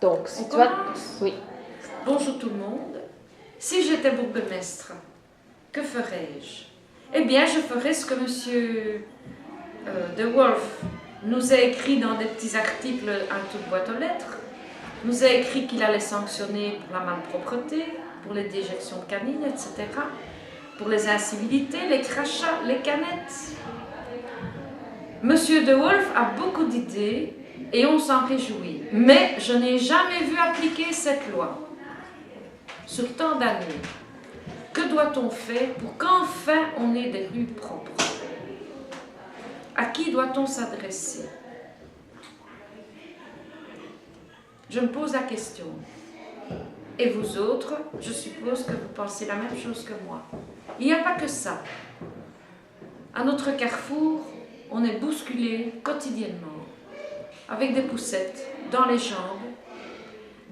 Donc, On tu vois... commence. Oui. Bonjour tout le monde. Si j'étais bourgmestre, que ferais-je? Eh bien, je ferais ce que monsieur De Wolf nous a écrit dans des petits articles à toute boîte aux lettres. Nous a écrit qu'il allait sanctionner pour la malpropreté, pour les déjections de canines, etc. Pour les incivilités, les crachats, les canettes. Monsieur De Wolf a beaucoup d'idées et on s'en réjouit. Mais je n'ai jamais vu appliquer cette loi. Sur tant d'années, que doit-on faire pour qu'enfin on ait des rues propres? À qui doit-on s'adresser? Je me pose la question. Et vous autres, je suppose que vous pensez la même chose que moi. Il n'y a pas que ça. À notre carrefour, on est bousculé quotidiennement, avec des poussettes dans les jambes,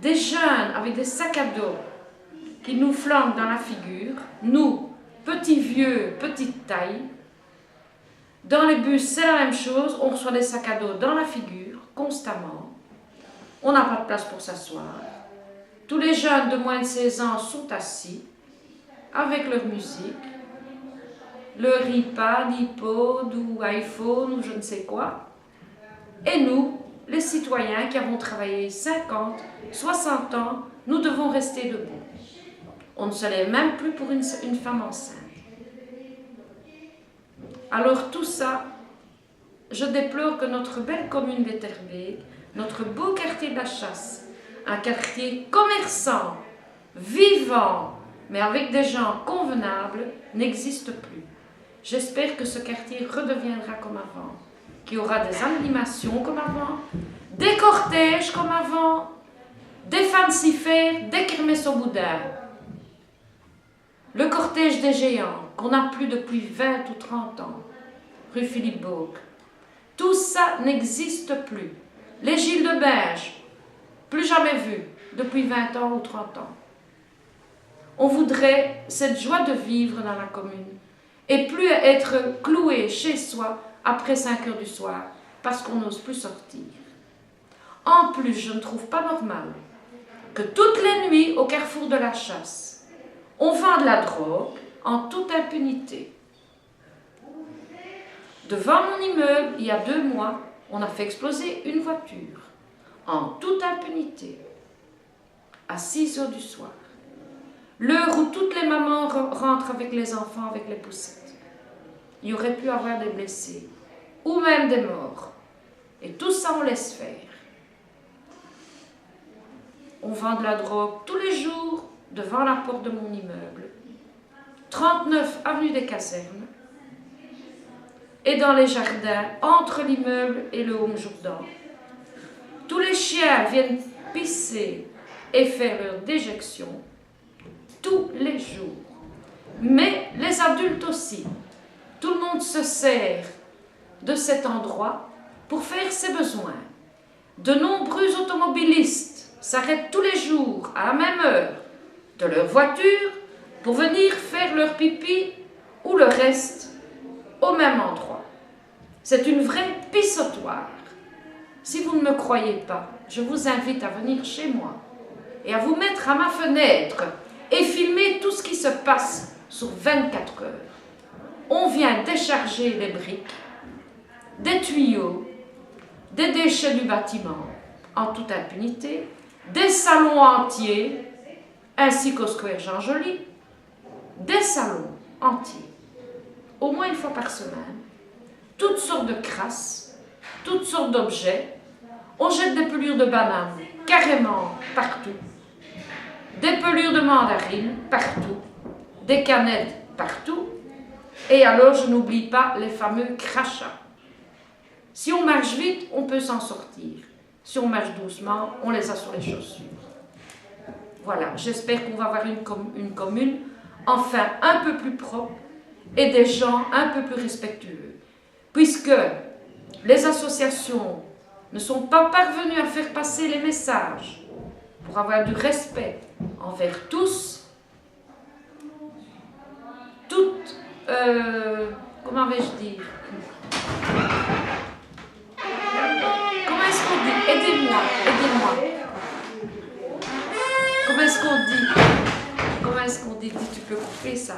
des jeunes avec des sacs à dos qui nous flanquent dans la figure, nous, petits vieux, petite taille. Dans les bus, c'est la même chose, on reçoit des sacs à dos dans la figure, constamment. On n'a pas de place pour s'asseoir. Tous les jeunes de moins de 16 ans sont assis, avec leur musique, leur iPad, iPod ou iPhone ou je ne sais quoi. Et nous, les citoyens qui avons travaillé 50, 60 ans, nous devons rester debout. On ne se lève même plus pour une femme enceinte. Alors tout ça, je déplore que notre belle commune d'Etterbeek, notre beau quartier de la Chasse, un quartier commerçant, vivant, mais avec des gens convenables, n'existe plus. J'espère que ce quartier redeviendra comme avant, qu'il y aura des animations comme avant, des cortèges comme avant, des fancy fairs, des kermesses au boudin. Le cortège des géants, qu'on n'a plus depuis 20 ou 30 ans, rue Philippe Bourg. Tout ça n'existe plus. Les Gilles de Binge, plus jamais vus depuis 20 ans ou 30 ans. On voudrait cette joie de vivre dans la commune et plus être cloué chez soi après 5 heures du soir parce qu'on n'ose plus sortir. En plus, je ne trouve pas normal que toutes les nuits au carrefour de la Chasse, on vend de la drogue en toute impunité. Devant mon immeuble, il y a 2 mois, on a fait exploser une voiture en toute impunité à 6 heures du soir. L'heure où toutes les mamans rentrent avec les enfants, avec les poussettes. Il y aurait pu avoir des blessés ou même des morts. Et tout ça, on laisse faire. On vend de la drogue tous les jours devant la porte de mon immeuble, 39 avenue des Casernes, et dans les jardins, entre l'immeuble et le Home Jourdan. Tous les chiens viennent pisser et faire leur déjection tous les jours. Mais les adultes aussi. Tout le monde se sert de cet endroit pour faire ses besoins. De nombreux automobilistes s'arrêtent tous les jours à la même heure de leur voiture pour venir faire leur pipi ou le reste au même endroit. C'est une vraie pissotoire. Si vous ne me croyez pas, je vous invite à venir chez moi et à vous mettre à ma fenêtre et filmer tout ce qui se passe sur 24 heures. On vient décharger les briques, des tuyaux, des déchets du bâtiment en toute impunité, des salons entiers, ainsi qu'au Square Jean Joly, des salons entiers, au moins une fois par semaine, toutes sortes de crasses, toutes sortes d'objets. On jette des pelures de bananes carrément partout, des pelures de mandarines partout, des canettes partout, et alors je n'oublie pas les fameux crachats. Si on marche vite, on peut s'en sortir. Si on marche doucement, on les a sur les chaussures. Voilà, j'espère qu'on va avoir une commune enfin un peu plus propre et des gens un peu plus respectueux. Puisque les associations ne sont pas parvenues à faire passer les messages pour avoir du respect envers tous, toutes, comment vais-je dire? Comment est-ce qu'on dit? Aidez-moi, aidez-moi. qu'on dit? Comment est-ce qu'on dit? Tu peux couper ça.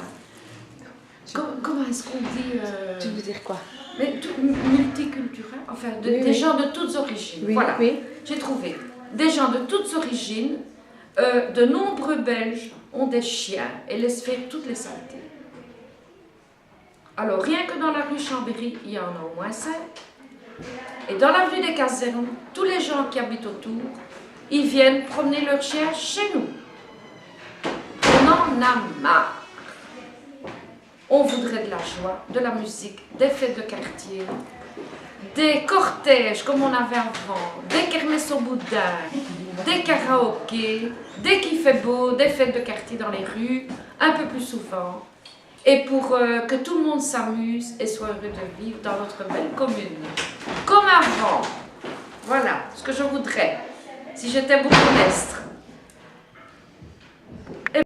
Comment est-ce qu'on dit Tu veux dire quoi? Mais multiculturel, enfin des gens de toutes origines. Oui, voilà, oui. j'ai trouvé. Des gens de toutes origines, de nombreux Belges ont des chiens et laissent faire toutes les saletés. Alors, rien que dans la rue Chambéry, il y en a au moins 5. Et dans l'avenue des Casernes, tous les gens qui habitent autour, ils viennent promener leurs chiens chez nous. On en a marre. On voudrait de la joie, de la musique, des fêtes de quartier, des cortèges comme on avait avant, des kermesses au boudin, des karaokés, dès qu'il fait beau, des fêtes de quartier dans les rues, un peu plus souvent. Et pour que tout le monde s'amuse et soit heureux de vivre dans notre belle commune. Comme avant. Voilà ce que je voudrais, si j'étais bourgmestre.